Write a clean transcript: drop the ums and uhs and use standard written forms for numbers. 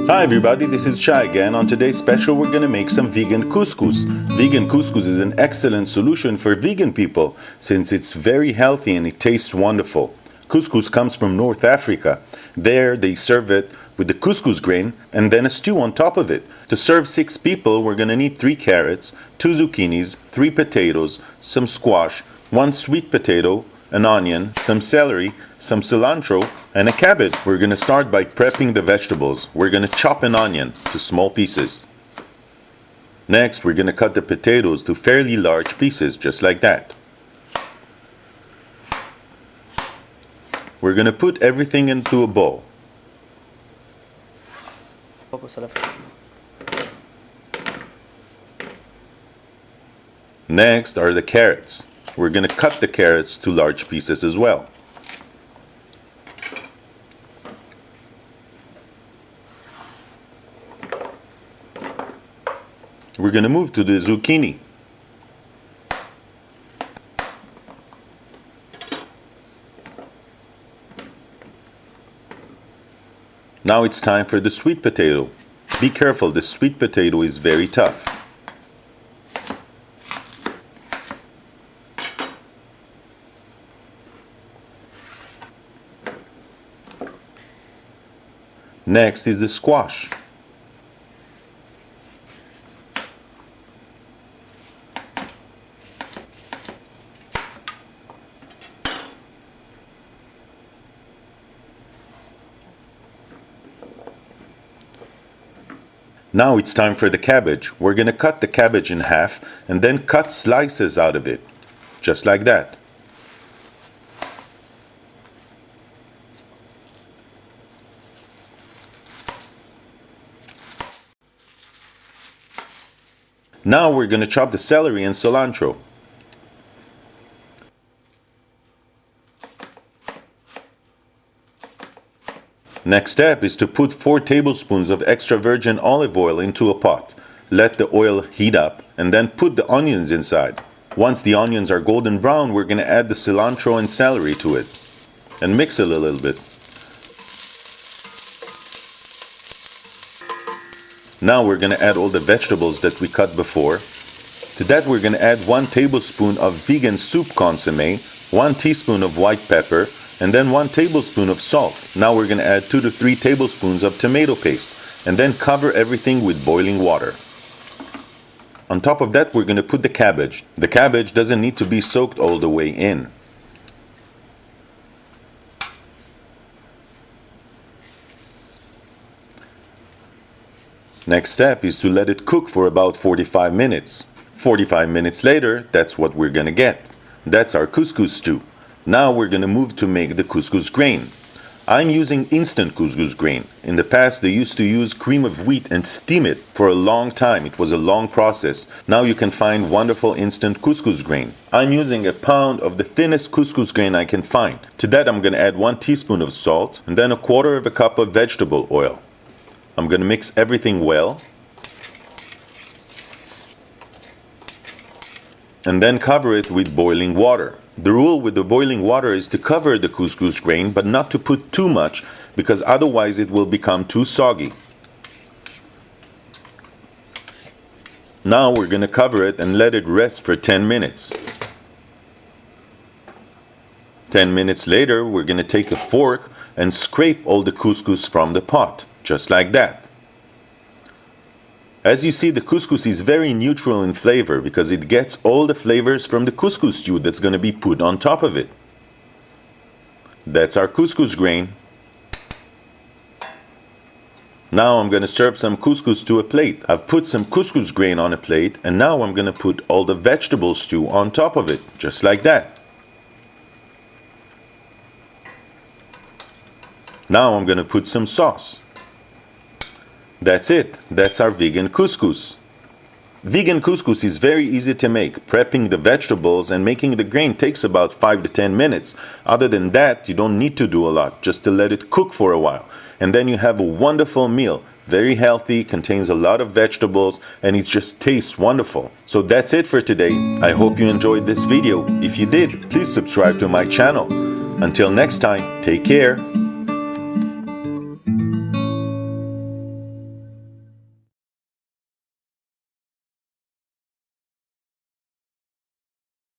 Hi everybody, this is Shai again. On today's special we're going to make some vegan couscous. Vegan couscous is an excellent solution for vegan people since it's very healthy and it tastes wonderful. Couscous comes from North Africa. There they serve it with the couscous grain and then a stew on top of it. To serve 6 people we're going to need 3 carrots, 2 zucchinis, 3 potatoes, some squash, 1 sweet potato, an onion, some celery, some cilantro, and a cabbage. We're going to start by prepping the vegetables. We're going to chop an onion to small pieces. Next, we're going to cut the potatoes to fairly large pieces, just like that. We're going to put everything into a bowl. Next are the carrots. We're going to cut the carrots to large pieces as well. We're going to move to the zucchini. Now it's time for the sweet potato. Be careful, the sweet potato is very tough. Next is the squash. Now it's time for the cabbage. We're going to cut the cabbage in half and then cut slices out of it, just like that. Now we're going to chop the celery and cilantro. Next step is to put 4 tablespoons of extra virgin olive oil into a pot. Let the oil heat up and then put the onions inside. Once the onions are golden brown, we're going to add the cilantro and celery to it and mix it a little bit. Now we're going to add all the vegetables that we cut before. To that we're going to add 1 tablespoon of vegan soup consommé, 1 teaspoon of white pepper, and then 1 tablespoon of salt. Now we're going to add 2 to 3 tablespoons of tomato paste and then cover everything with boiling water. On top of that we're going to put the cabbage. The cabbage doesn't need to be soaked all the way in. Next step is to let it cook for about 45 minutes. 45 minutes later, that's what we're going to get. That's our couscous stew. Now we're going to move to make the couscous grain. I'm using instant couscous grain. In the past they used to use cream of wheat and steam it for a long time. It was a long process. Now you can find wonderful instant couscous grain. I'm using a pound of the thinnest couscous grain I can find. To that I'm going to add 1 teaspoon of salt and then 1/4 cup of vegetable oil. I'm going to mix everything well and then cover it with boiling water. The rule with the boiling water is to cover the couscous grain but not to put too much because otherwise it will become too soggy. Now we're going to cover it and let it rest for 10 minutes. 10 minutes later we're going to take a fork and scrape all the couscous from the pot. Just like that. As you see, the couscous is very neutral in flavor because it gets all the flavors from the couscous stew that's going to be put on top of it. That's our couscous grain. Now I'm going to serve some couscous to a plate. I've put some couscous grain on a plate and now I'm going to put all the vegetable stew on top of it, just like that. Now I'm going to put some sauce. That's it. That's our vegan couscous. Vegan couscous is very easy to make. Prepping the vegetables and making the grain takes about 5 to 10 minutes. Other than that, you don't need to do a lot, just to let it cook for a while. And then you have a wonderful meal. Very healthy, contains a lot of vegetables, and it just tastes wonderful. So that's it for today. I hope you enjoyed this video. If you did, please subscribe to my channel. Until next time, take care.